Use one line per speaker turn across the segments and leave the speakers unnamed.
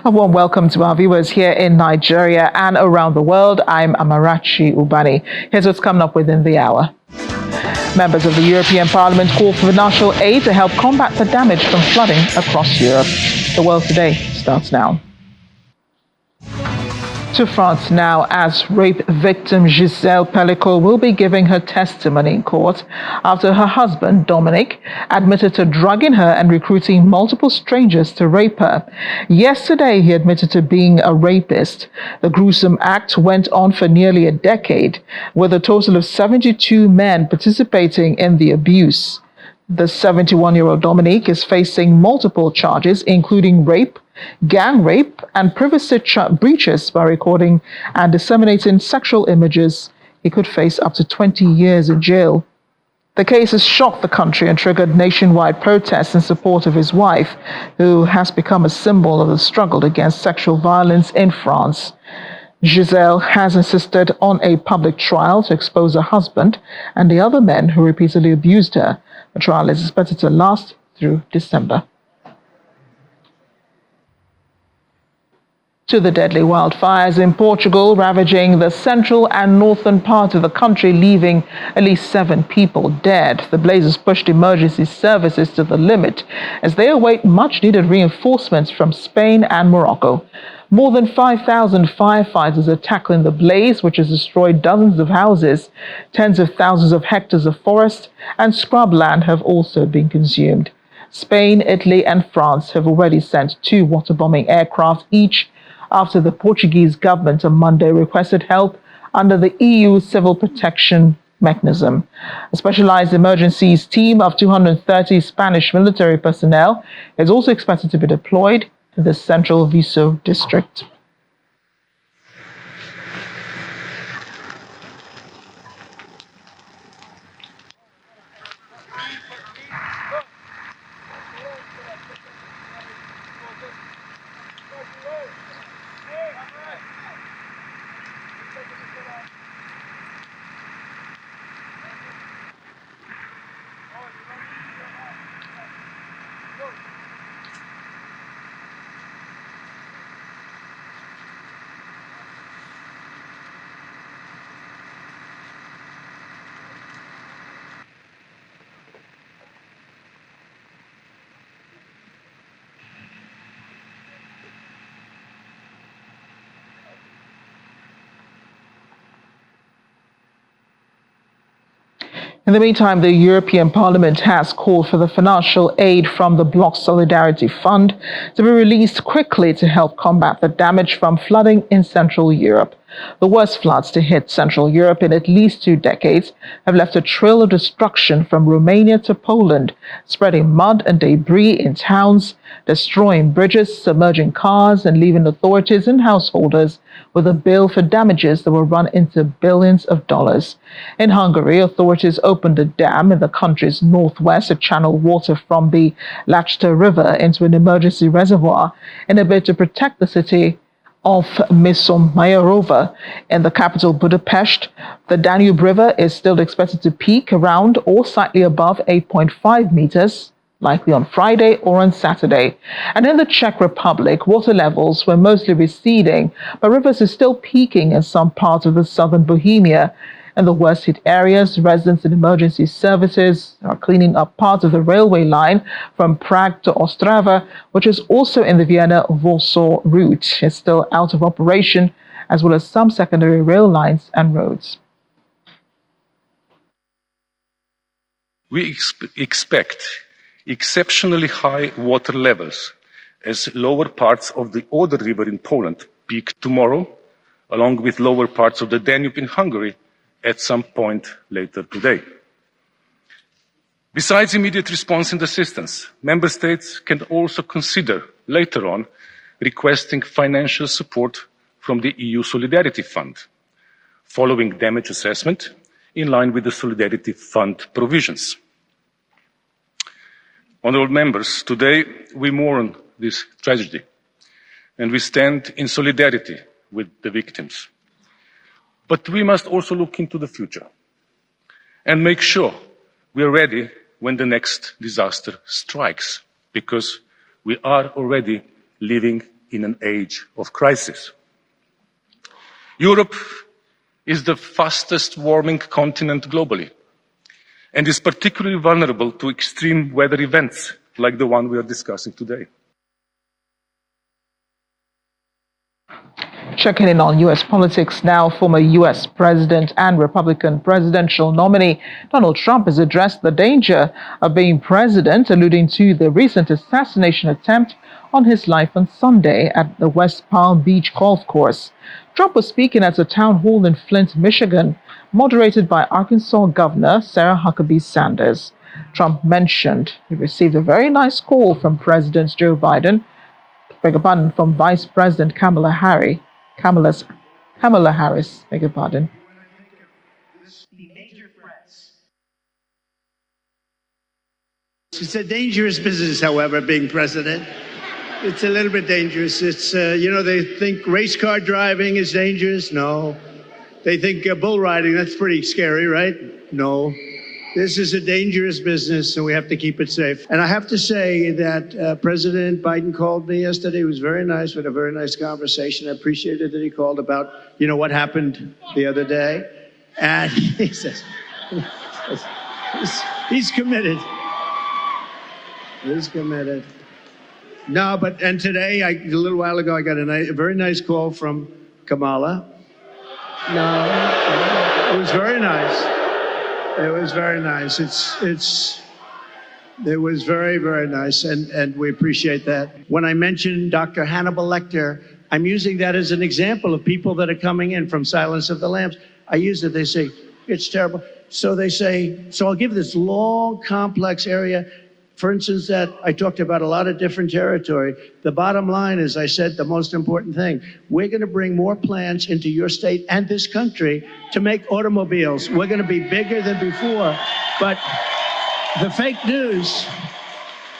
A warm welcome to our viewers here in Nigeria and around the world. I'm Amarachi Ubani. Here's what's coming up within the hour. Members of the European Parliament call for financial aid to help combat the damage from flooding across Europe. The World Today starts now. To France now, as rape victim Gisèle Pelicot will be giving her testimony in court after her husband, Dominic, admitted to drugging her and recruiting multiple strangers to rape her. Yesterday, he admitted to being a rapist. The gruesome act went on for nearly a decade, with a total of 72 men participating in the abuse. The 71-year-old Dominique is facing multiple charges, including rape, gang rape, and privacy breaches by recording and disseminating sexual images. He could face up to 20 years in jail. The case has shocked the country and triggered nationwide protests in support of his wife, who has become a symbol of the struggle against sexual violence in France. Gisèle has insisted on a public trial to expose her husband and the other men who repeatedly abused her. The trial is expected to last through December. To the deadly wildfires in Portugal, ravaging the central and northern part of the country, leaving at least 7 people dead. The blazes pushed emergency services to the limit as they await much-needed reinforcements from Spain and Morocco. More than 5,000 firefighters are tackling the blaze, which has destroyed dozens of houses. Tens of thousands of hectares of forest and scrubland have also been consumed. Spain, Italy, and France have already sent 2 waterbombing aircraft each, after the Portuguese government on Monday requested help under the EU Civil Protection Mechanism. A specialized emergencies team of 230 Spanish military personnel is also expected to be deployed to the central Viso district. In the meantime, the European Parliament has called for the financial aid from the Bloc Solidarity Fund to be released quickly to help combat the damage from flooding in Central Europe. The worst floods to hit Central Europe in at least 2 decades have left a trail of destruction from Romania to Poland, spreading mud and debris in towns, destroying bridges, submerging cars, and leaving authorities and householders with a bill for damages that will run into billions of dollars. In Hungary, authorities opened a dam in the country's northwest to channel water from the Lachta River into an emergency reservoir in a bid to protect the city of Misomajorova. In the capital Budapest, the Danube River is still expected to peak around or slightly above 8.5 meters, likely on Friday or on Saturday. And in the Czech Republic, water levels were mostly receding, but rivers are still peaking in some parts of the southern Bohemia. In the worst hit areas, residents and emergency services are cleaning up parts of the railway line from Prague to Ostrava, which is also in the Vienna-Warsaw route. It's still out of operation, as well as some secondary rail lines and roads.
We expect exceptionally high water levels as lower parts of the Oder River in Poland peak tomorrow, along with lower parts of the Danube in Hungary at some point later today. Besides immediate response and assistance, Member States can also consider later on requesting financial support from the EU Solidarity Fund, following damage assessment in line with the Solidarity Fund provisions. Honourable Members, today we mourn this tragedy and we stand in solidarity with the victims. But we must also look into the future and make sure we are ready when the next disaster strikes, because we are already living in an age of crisis. Europe is the fastest warming continent globally and is particularly vulnerable to extreme weather events like the one we are discussing today.
Checking in on U.S. politics now, former U.S. President and Republican presidential nominee Donald Trump has addressed the danger of being president, alluding to the recent assassination attempt on his life on Sunday at the West Palm Beach golf course. Trump was speaking at a town hall in Flint, Michigan, moderated by Arkansas Governor Sarah Huckabee Sanders. Trump mentioned he received a very nice call from President Joe Biden, from Vice President Kamala Harris,
It's a dangerous business, however, being president. It's a little bit dangerous. It's, they think race car driving is dangerous. No. They think bull riding, that's pretty scary, right? No. This is a dangerous business, and we have to keep it safe. And I have to say that President Biden called me yesterday. It was very nice. We had a very nice conversation. I appreciated that he called about, what happened the other day. And he says, he's committed. He's committed. No, and today, a little while ago, I got a very nice call from Kamala. No, it was very nice. It was very nice. It was very, very nice, and we appreciate that. When I mentioned Dr. Hannibal Lecter, I'm using that as an example of people that are coming in from Silence of the Lambs. I use it. They say, it's terrible. So they say, so I'll give this long, complex area. For instance, that I talked about a lot of different territory. The bottom line is, I said the most important thing. We're going to bring more plants into your state and this country to make automobiles. We're going to be bigger than before. But the fake news,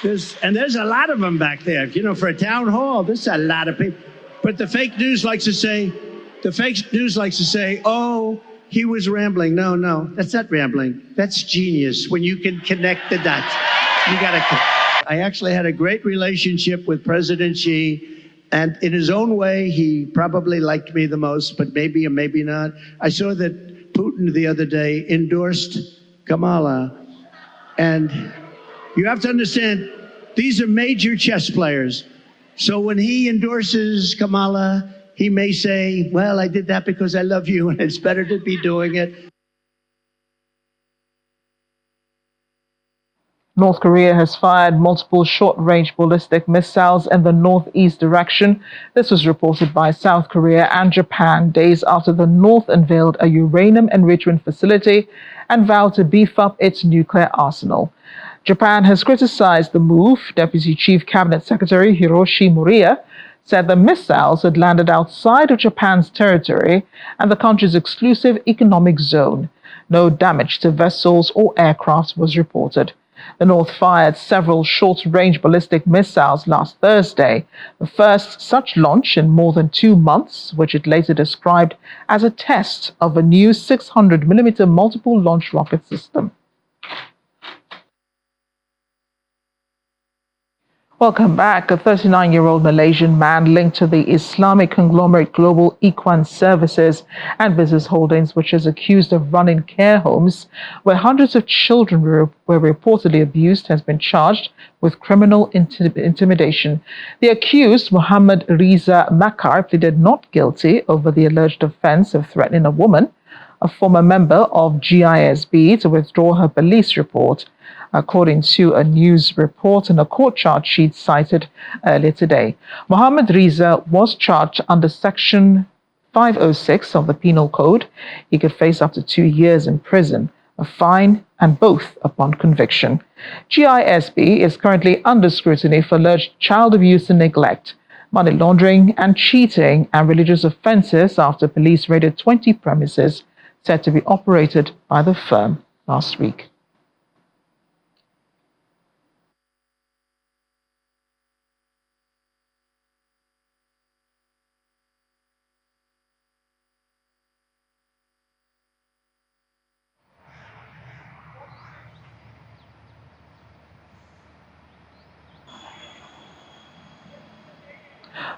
there's a lot of them back there. For a town hall, there's a lot of people. But the fake news likes to say, oh, he was rambling. No, that's not rambling. That's genius when you can connect the dots. I actually had a great relationship with President Xi, and in his own way, he probably liked me the most, but maybe or maybe not. I saw that Putin the other day endorsed Kamala, and you have to understand, these are major chess players. So when he endorses Kamala, he may say, well, I did that because I love you, and it's better to be doing it.
North Korea has fired multiple short-range ballistic missiles in the northeast direction. This was reported by South Korea and Japan days after the North unveiled a uranium enrichment facility and vowed to beef up its nuclear arsenal. Japan has criticized the move. Deputy Chief Cabinet Secretary Hiroshi Moriya said the missiles had landed outside of Japan's territory and the country's exclusive economic zone. No damage to vessels or aircraft was reported. The North fired several short-range ballistic missiles last Thursday, the first such launch in more than 2 months, which it later described as a test of a new 600mm multiple launch rocket system. Welcome back. A 39-year-old Malaysian man linked to the Islamic conglomerate Global Equine Services and Business Holdings, which is accused of running care homes where hundreds of children were reportedly abused, has been charged with criminal intimidation. The accused, Muhammad Riza Makar, pleaded not guilty over the alleged offense of threatening a woman, a former member of GISB, to withdraw her police report, according to a news report and a court charge sheet cited earlier today. Muhammad Riza was charged under Section 506 of the Penal Code. He could face up to 2 years in prison, a fine, and both upon conviction. GISB is currently under scrutiny for alleged child abuse and neglect, money laundering and cheating, and religious offenses after police raided 20 premises said to be operated by the firm last week.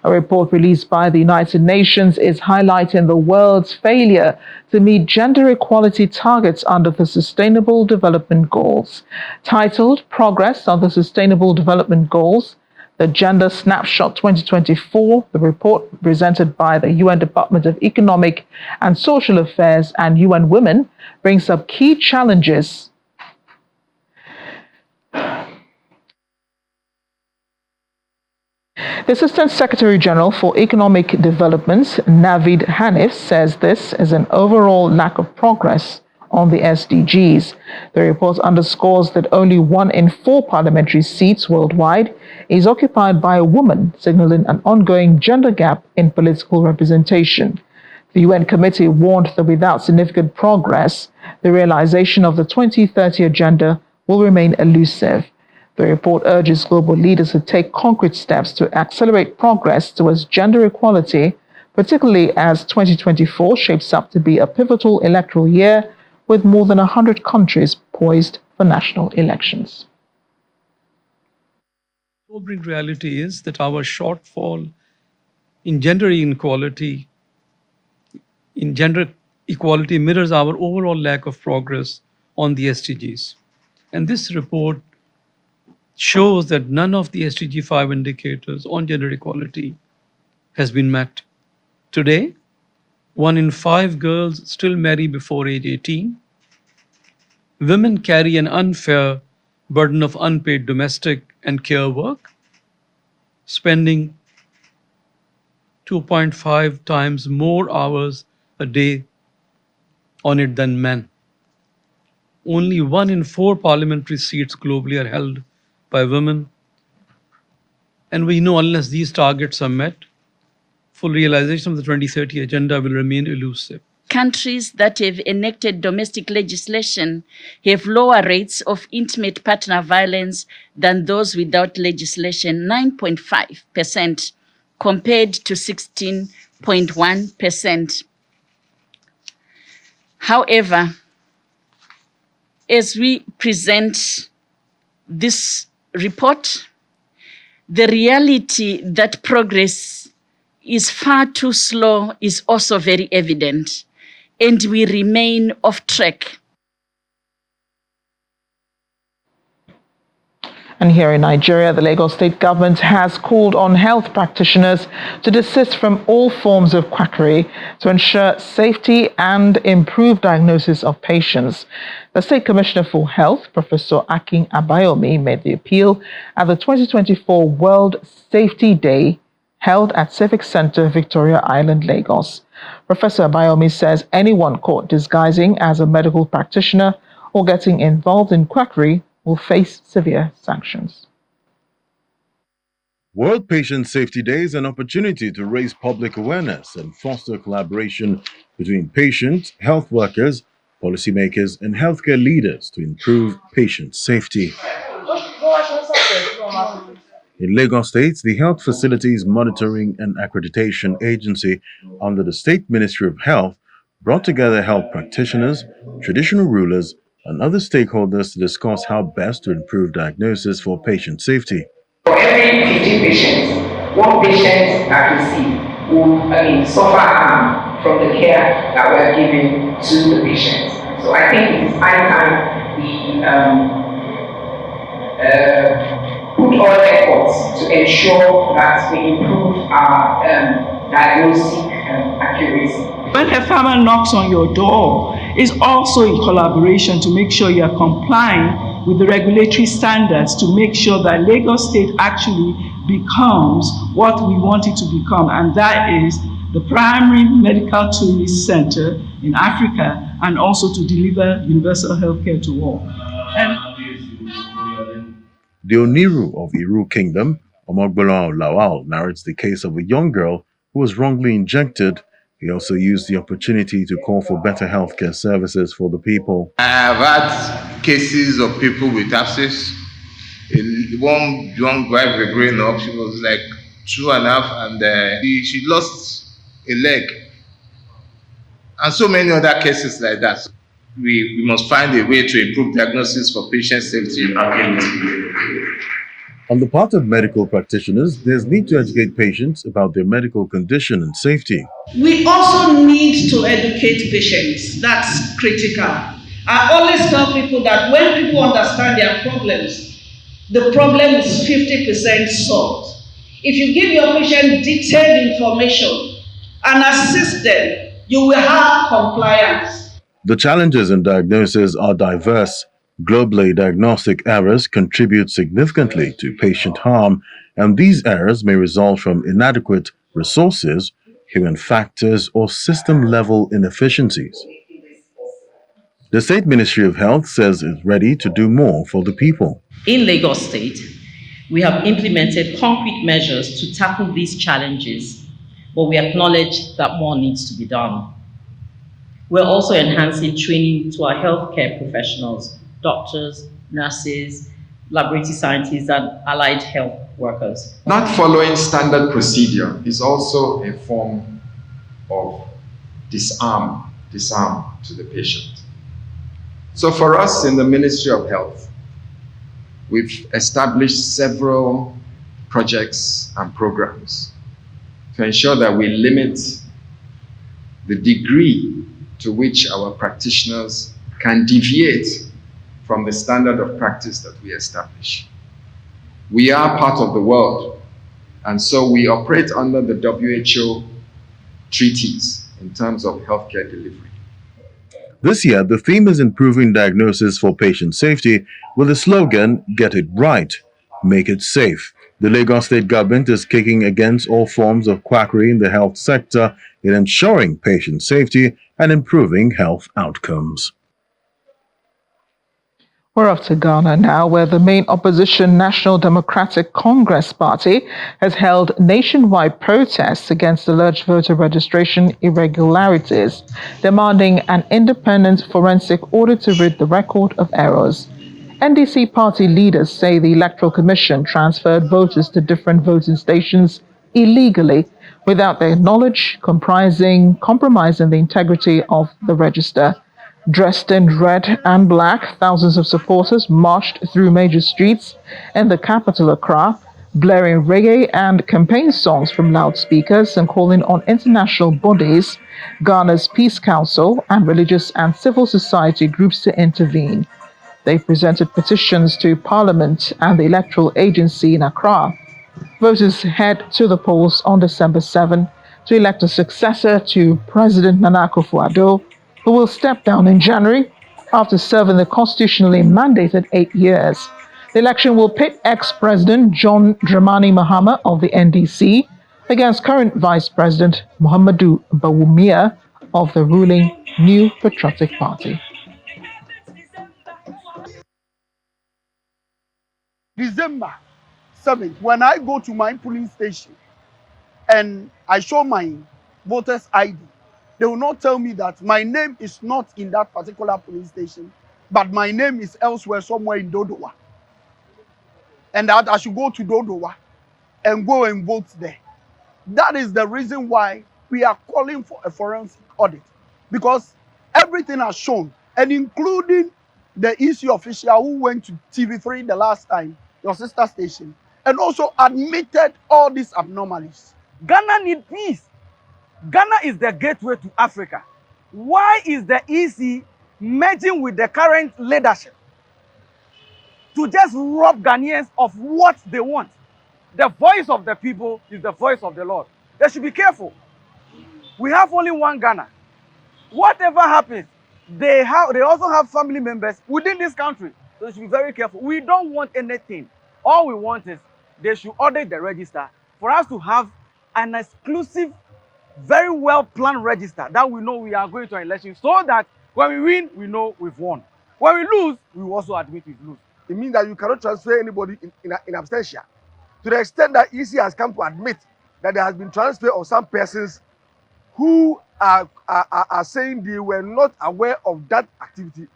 A report released by the United Nations is highlighting the world's failure to meet gender equality targets under the Sustainable Development Goals. Titled Progress on the Sustainable Development Goals, the Gender Snapshot 2024, the report presented by the UN Department of Economic and Social Affairs and UN Women, brings up key challenges. The Assistant Secretary General for Economic Development, Navid Hanif, says this is an overall lack of progress on the SDGs. The report underscores that only 1 in 4 parliamentary seats worldwide is occupied by a woman, signaling an ongoing gender gap in political representation. The UN committee warned that without significant progress, the realization of the 2030 agenda will remain elusive. The report urges global leaders to take concrete steps to accelerate progress towards gender equality, particularly as 2024 shapes up to be a pivotal electoral year with more than 100 countries poised for national elections.
The sobering reality is that our shortfall in gender inequality, mirrors our overall lack of progress on the SDGs. And this report shows that none of the SDG 5 indicators on gender equality has been met. Today, 1 in 5 girls still marry before age 18. Women carry an unfair burden of unpaid domestic and care work, spending 2.5 times more hours a day on it than men. Only 1 in 4 parliamentary seats globally are held by women. And we know unless these targets are met, full realization of the 2030 agenda will remain elusive.
Countries that have enacted domestic legislation have lower rates of intimate partner violence than those without legislation, 9.5% compared to 16.1%. However, as we present this report, the reality that progress is far too slow is also very evident, and we remain off track.
And here in Nigeria, the Lagos state government has called on health practitioners to desist from all forms of quackery to ensure safety and improve diagnosis of patients. The State Commissioner for Health, Professor Akin Abayomi, made the appeal at the 2024 World Safety Day held at Civic Center, Victoria Island, Lagos. Professor Abayomi says anyone caught disguising as a medical practitioner or getting involved in quackery will face severe sanctions.
World Patient Safety Day is an opportunity to raise public awareness and foster collaboration between patients, health workers, policymakers, and healthcare leaders to improve patient safety. In Lagos State, the Health Facilities Monitoring and Accreditation Agency under the State Ministry of Health brought together health practitioners, traditional rulers, and other stakeholders to discuss how best to improve diagnosis for patient safety.
For every 50 patients, 1 patient that we see will suffer harm from the care that we are giving to the patients. So I think it is high time we put all efforts to ensure that we improve our diagnostic accuracy.
When a farmer knocks on your door, it's also in collaboration to make sure you are complying with the regulatory standards to make sure that Lagos State actually becomes what we want it to become, and that is the primary medical tourist center in Africa, and also to deliver universal healthcare to all.
The Oniru of Iru Kingdom, Omogbola Lawal, narrates the case of a young girl who was wrongly injected. He also used the opportunity to call for better healthcare services for the people.
I have had cases of people with abscess. One young wife was growing up, she was like 2.5, and she lost a leg. And so many other cases like that. We must find a way to improve diagnosis for patient safety.
On the part of medical practitioners, there's need to educate patients about their medical condition and safety.
We also need to educate patients. That's critical. I always tell people that when people understand their problems, the problem is 50% solved. If you give your patient detailed information and assist them, you will have compliance.
The challenges in diagnosis are diverse. Globally, diagnostic errors contribute significantly to patient harm, and these errors may result from inadequate resources, human factors, or system-level inefficiencies. The State Ministry of Health says it's ready to do more for the people.
In Lagos State, we have implemented concrete measures to tackle these challenges, but we acknowledge that more needs to be done. We're also enhancing training to our healthcare professionals, doctors, nurses, laboratory scientists, and allied health workers.
Not following standard procedure is also a form of disarm to the patient. So for us in the Ministry of Health, we've established several projects and programs to ensure that we limit the degree to which our practitioners can deviate from the standard of practice that we establish. We are part of the world, and so we operate under the WHO treaties in terms of healthcare delivery.
This year, the theme is improving diagnosis for patient safety with the slogan, "Get it right, make it safe." The Lagos State government is kicking against all forms of quackery in the health sector in ensuring patient safety and improving health outcomes.
We're off to Ghana now, where the main opposition National Democratic Congress Party has held nationwide protests against alleged voter registration irregularities, demanding an independent forensic audit to rid the record of errors. NDC party leaders say the Electoral Commission transferred voters to different voting stations illegally without their knowledge, compromising the integrity of the register. Dressed in red and black, thousands of supporters marched through major streets in the capital Accra, blaring reggae and campaign songs from loudspeakers and calling on international bodies, Ghana's Peace Council, and religious and civil society groups to intervene. They presented petitions to Parliament and the Electoral Agency in Accra. Voters head to the polls on December 7 to elect a successor to President Nana Akufo-Addo, who will step down in January after serving the constitutionally mandated 8 years. The election will pit ex-President John Dramani Mahama of the NDC against current Vice President Muhammadu Bawumia of the ruling New Patriotic Party.
December 7th, when I go to my polling station and I show my voter's ID, they will not tell me that my name is not in that particular polling station, but my name is elsewhere, somewhere in Dodowa. And that I should go to Dodowa and go and vote there. That is the reason why we are calling for a forensic audit. Because everything has shown, and including the EC official who went to TV3 the last time, your sister station, and also admitted all these abnormalities.
Ghana needs peace. Ghana is the gateway to Africa. Why is the EC merging with the current leadership to just rob Ghanaians of what they want? The voice of the people is the voice of the Lord. They should be careful. We have only one Ghana. Whatever happens, they also have family members within this country. So they should be very careful. We don't want anything. All we want is they should audit the register for us to have an exclusive, very well planned register that we know we are going to an election, so that when we win, we know we've won. When we lose, we will also admit we've lost.
It means that you cannot transfer anybody in absentia. To the extent that EC has come to admit that there has been transfer of some persons who are saying they were not aware of that activity,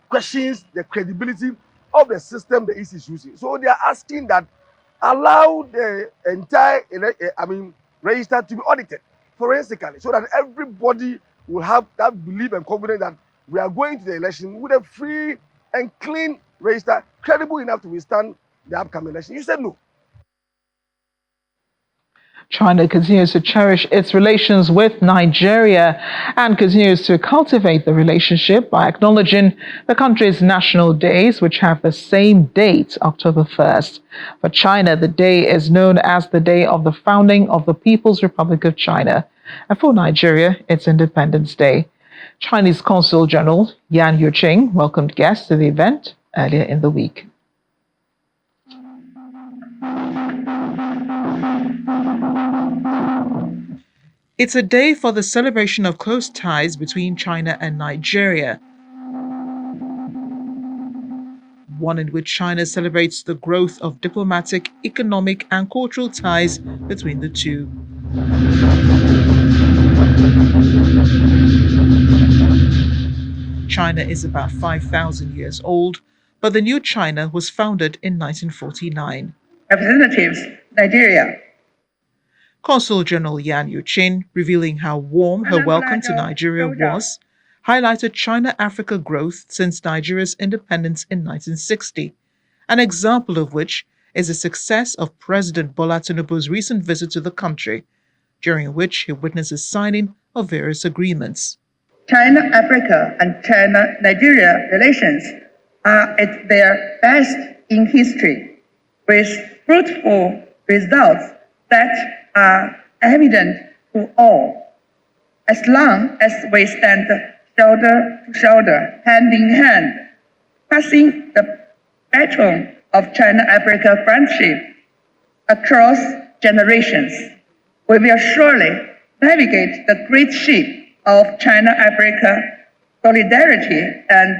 questions the credibility of the system the EC is using. So they are asking that allow the entire register to be audited forensically, so that everybody will have that belief and confidence that we are going to the election with a free and clean register, credible enough to withstand the upcoming election. You said no.
China continues to cherish its relations with Nigeria and continues to cultivate the relationship by acknowledging the country's national days, which have the same date, October 1st. For China, the day is known as the day of the founding of the People's Republic of China. And for Nigeria, it's Independence Day. Chinese Consul General Yan Yuqing welcomed guests to the event earlier in the week. It's a day for the celebration of close ties between China and Nigeria, one in which China celebrates the growth of diplomatic, economic, and cultural ties between the two. China is about 5,000 years old, but the new China was founded in 1949.
Representatives, Nigeria.
Consul General Yan Yuqing, revealing how warm her welcome to Nigeria was, highlighted China-Africa growth since Nigeria's independence in 1960, an example of which is the success of President Bola Tinubu's recent visit to the country, during which he witnessed the signing of various agreements.
China-Africa and China-Nigeria relations are at their best in history, with fruitful results that are evident to all. As long as we stand shoulder to shoulder, hand in hand, passing the baton of China-Africa friendship across generations, we will surely navigate the great ship of China-Africa solidarity and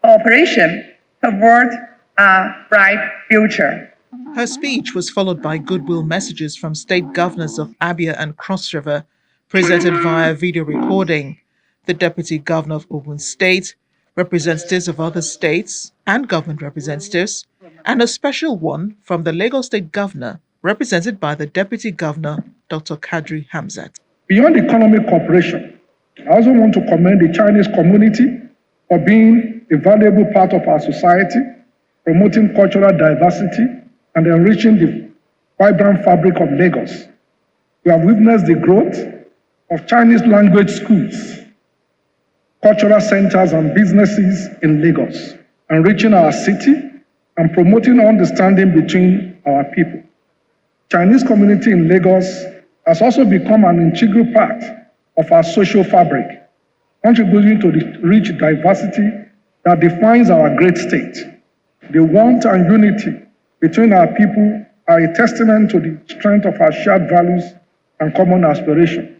cooperation toward a bright future.
Her speech was followed by goodwill messages from state governors of Abia and Cross River, presented via video recording. The Deputy Governor of Ogun State, representatives of other states and government representatives, and a special one from the Lagos State Governor, represented by the Deputy Governor, Dr. Kadri Hamzat.
Beyond economic cooperation, I also want to commend the Chinese community for being a valuable part of our society, promoting cultural diversity and enriching the vibrant fabric of Lagos. We have witnessed the growth of Chinese language schools, cultural centers and businesses in Lagos, enriching our city and promoting understanding between our people. Chinese community in Lagos has also become an integral part of our social fabric, contributing to the rich diversity that defines our great state. The warmth and unity between our people are a testament to the strength of our shared values and common aspiration.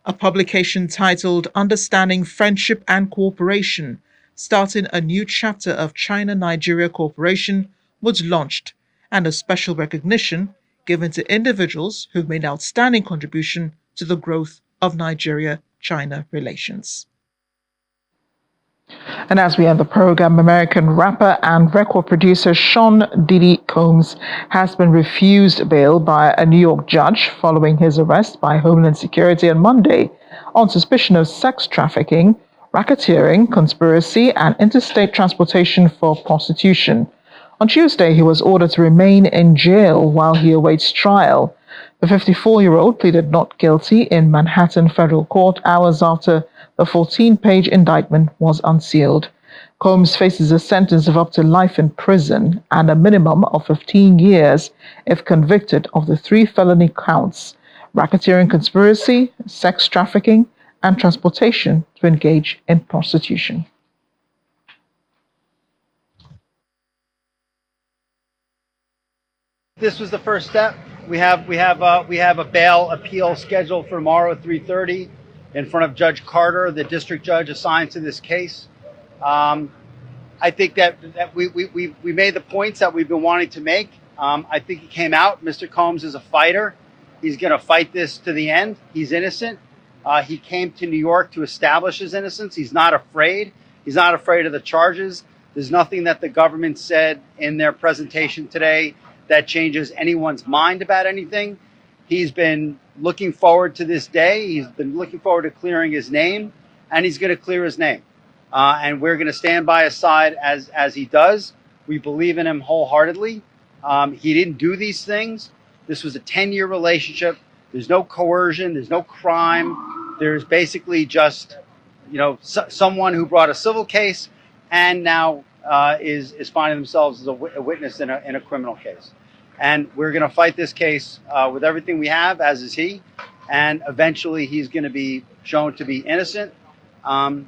A publication titled Understanding Friendship and Cooperation, starting a new chapter of China-Nigeria cooperation, was launched, and a special recognition given to individuals who've made outstanding contribution to the growth of Nigeria-China relations. And as we end the program, American rapper and record producer Sean Diddy Combs has been refused bail by a New York judge following his arrest by Homeland Security on Monday on suspicion of sex trafficking, racketeering, conspiracy, and interstate transportation for prostitution. On Tuesday, he was ordered to remain in jail while he awaits trial. The 54-year-old pleaded not guilty in Manhattan federal court hours after the 14-page indictment was unsealed. Combs faces a sentence of up to life in prison and a minimum of 15 years if convicted of the 3 felony counts: racketeering, conspiracy, sex trafficking, and transportation to engage in prostitution.
This was the first step. We have a bail appeal scheduled for tomorrow at 3:30 in front of Judge Carter, the district judge assigned to this case. I think that we made the points that we've been wanting to make. I think he came out. Mr. Combs is a fighter. He's going to fight this to the end. He's innocent. He came to New York to establish his innocence. He's not afraid. He's not afraid of the charges. There's nothing that the government said in their presentation today that changes anyone's mind about anything. He's been looking forward to this day. He's been looking forward to clearing his name, and he's going to clear his name. and we're going to stand by his side as he does. We believe in him wholeheartedly. He didn't do these things. This was a 10-year relationship. There's no coercion. There's no crime. There's basically just, someone who brought a civil case and now is finding themselves as a witness in a criminal case. And we're going to fight this case with everything we have, as is he. And eventually he's going to be shown to be innocent. And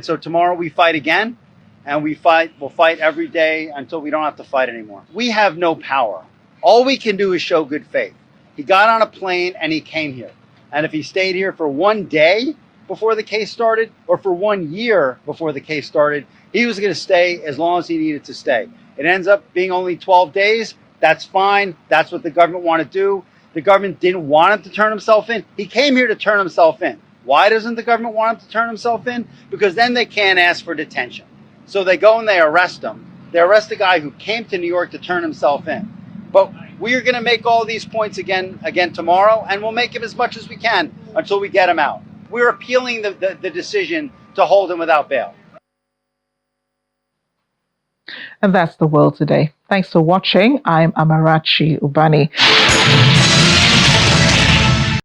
so tomorrow we fight again, and we'll fight every day until we don't have to fight anymore. We have no power. All we can do is show good faith. He got on a plane and he came here. And if he stayed here for one day before the case started, or for 1 year before the case started, he was going to stay as long as he needed to stay. It ends up being only 12 days. That's fine. That's what the government wanted to do. The government didn't want him to turn himself in. He came here to turn himself in. Why doesn't the government want him to turn himself in? Because then they can't ask for detention. So they go and they arrest him. They arrest the guy who came to New York to turn himself in. But we are going to make all these points again tomorrow, and we'll make him as much as we can until we get him out. We're appealing the decision to hold him without bail.
And that's the world today. Thanks for watching. I'm Amarachi Ubani.